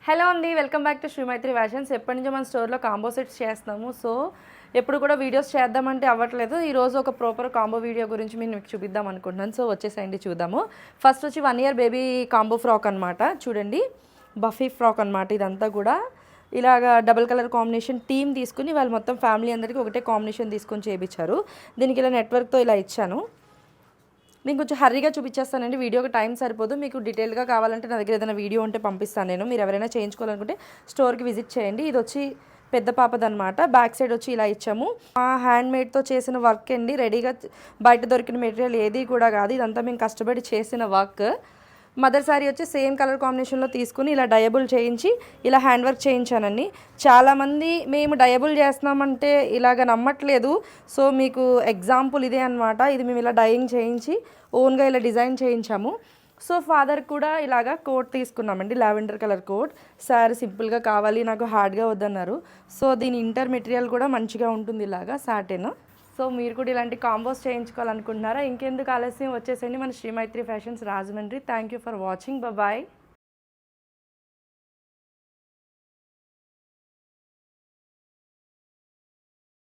Hello అండి, welcome back to శ్రీమైత్రి fashions. ఎప్పటి నుంచో మన స్టోర్లో కాంబో సెట్స్ చేస్తాము. సో ఎప్పుడు కూడా వీడియోస్ చేద్దామంటే అవ్వట్లేదు. ఈరోజు ఒక ప్రాపర్ కాంబో వీడియో గురించి నేను మీకు చూపిద్దాం అనుకుంటున్నాను. సో వచ్చేసేయండి చూద్దాము. ఫస్ట్ వచ్చి 1 year బేబీ కాంబో ఫ్రాక్ అనమాట. చూడండి, బఫీ ఫ్రాక్ అనమాట. ఇదంతా కూడా ఇలాగా డబుల్ కలర్ కాంబినేషన్ టీమ్ తీసుకుని వాళ్ళు మొత్తం ఫ్యామిలీ అందరికీ ఒకటే కాంబినేషన్ తీసుకొని చేయించారు. దీనికి ఇలా నెట్వర్క్తో ఇలా ఇచ్చాను. నేను కొంచెం హర్రీగా చూపించేస్తానండి, వీడియోకి టైం సరిపోదు. మీకు డీటెయిల్గా కావాలంటే నా దగ్గర ఏదైనా వీడియో ఉంటే పంపిస్తాను నేను. మీరు ఎవరైనా చేయించుకోవాలనుకుంటే స్టోర్కి విజిట్ చేయండి. ఇది వచ్చి పెద్ద పాపదనమాట. బ్యాక్ సైడ్ వచ్చి ఇలా ఇచ్చాము. హ్యాండ్ మేడ్తో చేసిన వర్క్ అండి. రెడీగా బయట దొరికిన మెటీరియల్ ఏది కూడా కాదు. ఇదంతా మేము కష్టపడి చేసిన వర్క్. మదర్ శారీ వచ్చి సేమ్ కలర్ కాంబినేషన్లో తీసుకుని ఇలా డయబుల్ చేయించి ఇలా హ్యాండ్ వర్క్ చేయించానండి. చాలామంది మేము డయబుల్ చేస్తున్నామంటే ఇలాగ నమ్మట్లేదు. సో మీకు ఎగ్జాంపుల్ ఇదే అనమాట. ఇది మేము ఇలా డయింగ్ చేయించి ఓన్గా ఇలా డిజైన్ చేయించాము. సో ఫాదర్ కూడా ఇలాగా కోట్ తీసుకున్నామండి, లావెండర్ కలర్ కోట్. శారీ సింపుల్గా కావాలి, నాకు హార్డ్గా వద్దన్నారు. సో దీని ఇంటర్ మెటీరియల్ కూడా మంచిగా ఉంటుంది, ఇలాగా సాటిన్. సో మీరు కూడా ఇలాంటి కాంబోస్ చేయించుకోవాలనుకుంటున్నారా? ఇంకెందుకు ఆలస్యం, వచ్చేసండి మన Srimaithri fashions Rajahmundry. Thank you for watching. Bye.